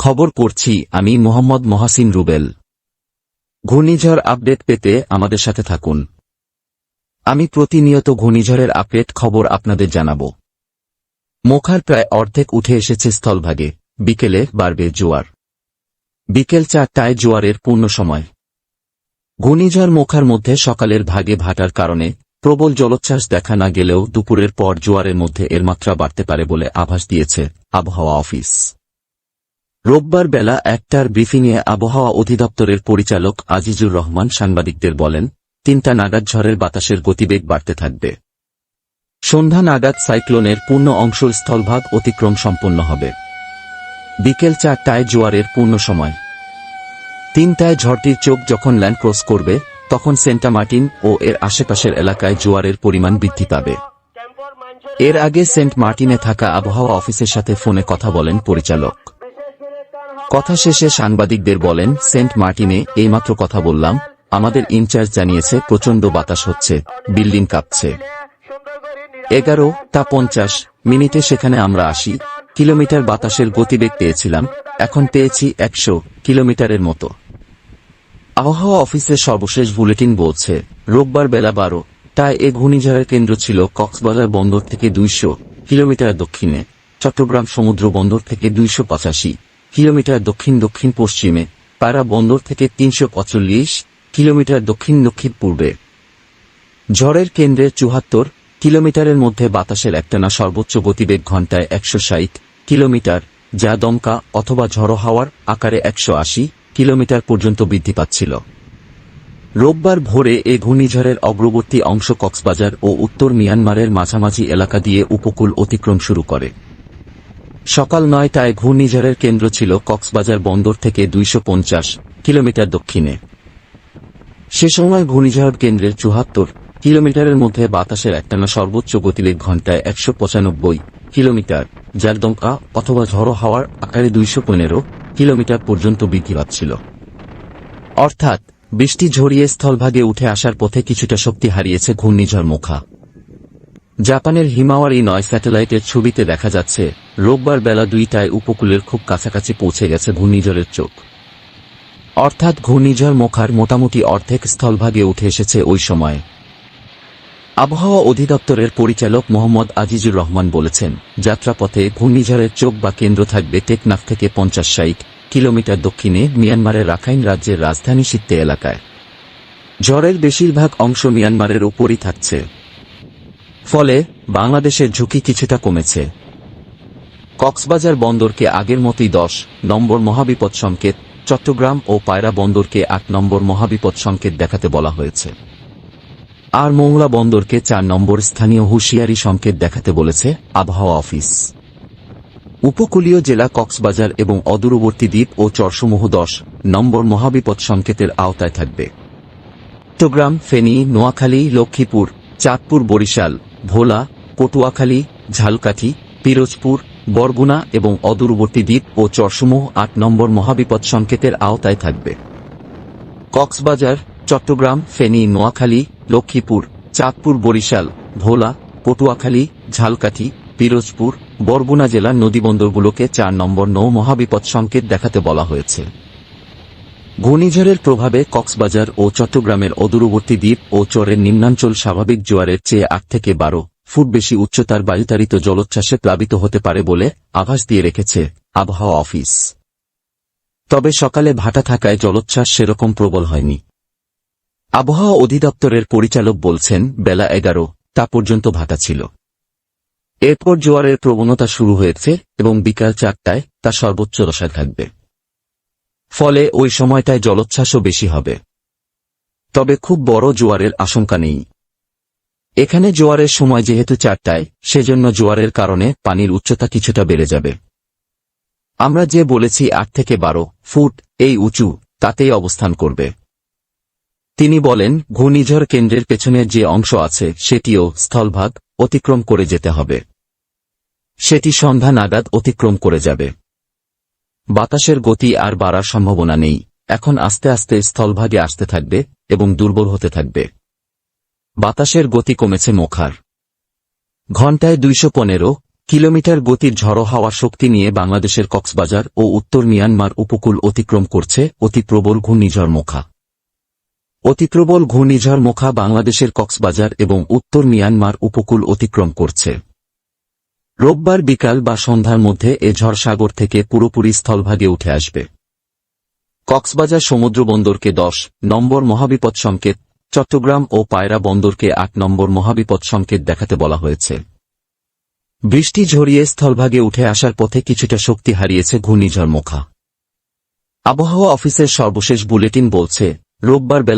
খবর পড়ছি আমি মোহাম্মদ মহাসিন রুবেল। ঘূর্ণিঝড় আপডেট পেতে আমাদের সাথে থাকুন। আমি প্রতিনিয়ত ঘূর্ণিঝড়ের আপডেট খবর আপনাদের জানাব। মোখার প্রায় অর্ধেক উঠে এসেছে স্থলভাগে, বিকেলে বাড়বে জোয়ার। বিকেল 4টায় জোয়ারের পূর্ণ সময়। ঘূর্ণিঝড় মোখার মধ্যে সকালের ভাগে ভাটার কারণে প্রবল জলোচ্ছ্বাস দেখা না গেলেও দুপুরের পর জোয়ারের মধ্যে এর মাত্রা বাড়তে পারে বলে আভাস দিয়েছে আবহাওয়া অফিস। রোববার বেলা 1টার ব্রিফিংয়ে আবহাওয়া অধিদপ্তরের পরিচালক আজিজুর রহমান সাংবাদিকদের বলেন, 3টা নাগাদ ঝড়ের বাতাসের গতিবেগ বাড়তে থাকবে। সন্ধ্যা নাগাদ সাইক্লোনের পূর্ণ অংশ স্থলভাগ অতিক্রম সম্পন্ন হবে। বিকেল 4টায় জোয়ারের পূর্ণ সময়। 3টায় ঝড়টির চোখ যখন ল্যান্ড ক্রস করবে তখন সেন্টা মার্টিন ও এর আশেপাশের এলাকায় জোয়ারের পরিমাণ বৃদ্ধি পাবে। এর আগে সেন্ট মার্টিনে থাকা আবহাওয়া অফিসের সাথে ফোনে কথা বলেন পরিচালক। কথা শেষে সাংবাদিকদের বলেন, সেন্ট মার্টিনে এইমাত্র কথা বললাম, আমাদের ইনচার্জ জানিয়েছে প্রচণ্ড বাতাস হচ্ছে, বিল্ডিং কাঁপছে। 11টা 50 সেখানে আমরা 80 কিলোমিটার বাতাসের গতিবেগ পেয়েছিলাম, এখন পেয়েছি 100 কিলোমিটারের মতো। আবহাওয়া অফিসের সর্বশেষ বুলেটিন বলছে, রোববার বেলা 12টায় এ ঘূর্ণিঝড়ের কেন্দ্র ছিল কক্সবাজার বন্দর থেকে 200 কিলোমিটার দক্ষিণে, চট্টগ্রাম সমুদ্র বন্দর থেকে 285 কিলোমিটার দক্ষিণ দক্ষিণ পশ্চিমে, পায়রা বন্দর থেকে 345 কিলোমিটার দক্ষিণ দক্ষিণ পূর্বে। ঝড়ের কেন্দ্রের 74 কিলোমিটারের মধ্যে বাতাসের একটানা সর্বোচ্চ গতিবেগ ঘণ্টায় 160 কিলোমিটার, যা দমকা অথবা ঝড়ো হাওয়ার আকারে 180 কিলোমিটার পর্যন্ত বৃদ্ধি পাচ্ছিল। রোববার ভোরে এ ঘূর্ণিঝড়ের অগ্রবর্তী অংশ কক্সবাজার ও উত্তর মিয়ানমারের মাঝামাঝি এলাকা দিয়ে উপকূল অতিক্রম শুরু করে। সকাল 9টায় ঘূর্ণিঝড়ের কেন্দ্র ছিল কক্সবাজার বন্দর থেকে 250 কিলোমিটার দক্ষিণে। সে সময় ঘূর্ণিঝড় কেন্দ্রের 74 কিলোমিটারের মধ্যে বাতাসের একটানা সর্বোচ্চ গতিবেগ ঘণ্টায় 195 কিলোমিটার, যার দমকা অথবা ঝড়ো হাওয়ার আকারে 215 কিলোমিটার পর্যন্ত বৃদ্ধি পাচ্ছিল। অর্থাৎ বৃষ্টি ঝরিয়ে স্থলভাগে উঠে আসার পথে কিছুটা শক্তি হারিয়েছে ঘূর্ণিঝড় মোখা। জাপানের হিমাওয়ারি 9 স্যাটেলাইটের ছবিতে দেখা যাচ্ছে, রোববার বেলা 2টায় উপকূলের খুব কাছাকাছি পৌঁছে গেছে ঘূর্ণিঝড়ের চোখ। অর্থাৎ ঘূর্ণিঝড় মোখার মোটামুটি অর্ধেক স্থলভাগে উঠে এসেছে ওই সময়ে। আবহাওয়া অধিদপ্তরের পরিচালক মোহাম্মদ আজিজুর রহমান বলেছেন, যাত্রাপথে ঘূর্ণিঝড়ের চোখ বা কেন্দ্র থাকবে টেকনাফ থেকে 50-60 কিলোমিটার দক্ষিণে মিয়ানমারের রাখাইন রাজ্যের রাজধানী সিত্তে এলাকায়। ঝড়ের বেশিরভাগ অংশ মিয়ানমারের উপরই থাকছে। ফলে বাংলাদেশের ঝুঁকি কিছুটা কমেছে। কক্সবাজার বন্দরকে আগের মতোই 10 নম্বর মহাবিপদ সংকেত, চট্টগ্রাম ও পায়রা বন্দরকে 8 নম্বর মহাবিপদ সংকেত দেখাতে বলা হয়েছে। আর মোংলা বন্দরকে 4 নম্বর স্থানীয় হুঁশিয়ারি সংকেত দেখাতে বলেছে আবহাওয়া অফিস। উপকূলীয় জেলা কক্সবাজার এবং অদূরবর্তী দ্বীপ ও চরসমূহ 10 নম্বর মহাবিপদ সংকেতের আওতায় থাকবে। চট্টগ্রাম, ফেনী, নোয়াখালী, লক্ষ্মীপুর, চাঁদপুর, বরিশাল, ভোলা, পটুয়াখালী, ঝালকাঠি, পিরোজপুর, বরগুনা এবং অদূরবর্তী দ্বীপ ও চরসমূহ 8 নম্বর মহাবিপদ সংকেতের আওতায় থাকবে। কক্সবাজার, চট্টগ্রাম, ফেনী, নোয়াখালী, লক্ষ্মীপুর, চাঁদপুর, বরিশাল, ভোলা, পটুয়াখালী, ঝালকাঠি, পিরোজপুর, বরগুনা জেলার নদীবন্দরগুলোকে 4 নম্বর নৌ মহাবিপদ সংকেত দেখাতে বলা হয়েছে। ঘূর্ণিঝড়ের প্রভাবে কক্সবাজার ও চট্টগ্রামের অদূরবর্তী দ্বীপ ও চরের নিম্নাঞ্চল স্বাভাবিক জোয়ারের চেয়ে 8 থেকে 12 ফুট বেশি উচ্চতার বায়ুতাড়িত জলোচ্ছ্বাসে প্লাবিত হতে পারে বলে আভাস দিয়ে রেখেছে আবহাওয়া অফিস। তবে সকালে ভাটা থাকায় জলোচ্ছ্বাস সেরকম প্রবল হয়নি। আবহাওয়া অধিদপ্তরের পরিচালক বলছেন, বেলা 11টা পর্যন্ত ভাটা ছিল। এরপর জোয়ারের প্রবণতা শুরু হয়েছে এবং বিকাল 4টায় তা সর্বোচ্চ দশায় থাকবে। ফলে ওই সময়টায় জলোচ্ছ্বাসও বেশি হবে। তবে খুব বড় জোয়ারের আশঙ্কা নেই। এখানে জোয়ারের সময় যেহেতু 4টায়, সেজন্য জোয়ারের কারণে পানির উচ্চতা কিছুটা বেড়ে যাবে। আমরা যে বলেছি 8 থেকে 12 ফুট এই উঁচু, তাতেই অবস্থান করবে। তিনি বলেন, ঘূর্ণিঝড় কেন্দ্রের পেছনের যে অংশ আছে সেটিও স্থলভাগ অতিক্রম করে যেতে হবে। সেটি সন্ধ্যা নাগাদ অতিক্রম করে যাবে। বাতাসের গতি আর বাড়ার সম্ভাবনা নেই, এখন আস্তে আস্তে স্থলভাগে আসতে থাকবে এবং দুর্বল হতে থাকবে। বাতাসের গতি কমেছে মোখার। ঘণ্টায় 215 কিলোমিটার গতির ঝড়ো হাওয়া শক্তি নিয়ে বাংলাদেশের কক্সবাজার ও উত্তর মিয়ানমার উপকূল অতিক্রম করছে অতি প্রবল ঘূর্ণিঝড় মোখা। অতি প্রবল ঘূর্ণিঝড় মোখা বাংলাদেশের কক্সবাজার এবং উত্তর মিয়ানমার উপকূল অতিক্রম করছে। রোববার বিকাল বা সন্ধ্যার মধ্যে এ ঝড় সাগর থেকে পুরোপুরি স্থলভাগে উঠে আসবে। কক্সবাজার সমুদ্রবন্দরকে 10 নম্বর মহাবিপদ সংকেত, চট্টগ্রাম ও পায়রা বন্দরকে 8 নম্বর মহাবিপদ সংকেত দেখাতে বলা হয়েছে। বৃষ্টি ঝরিয়ে স্থলভাগে উঠে আসার পথে কিছুটা শক্তি হারিয়েছে ঘূর্ণিঝড় মোখা। আবহাওয়া অফিসের সর্বশেষ বুলেটিন বলছে, রোববার বেলা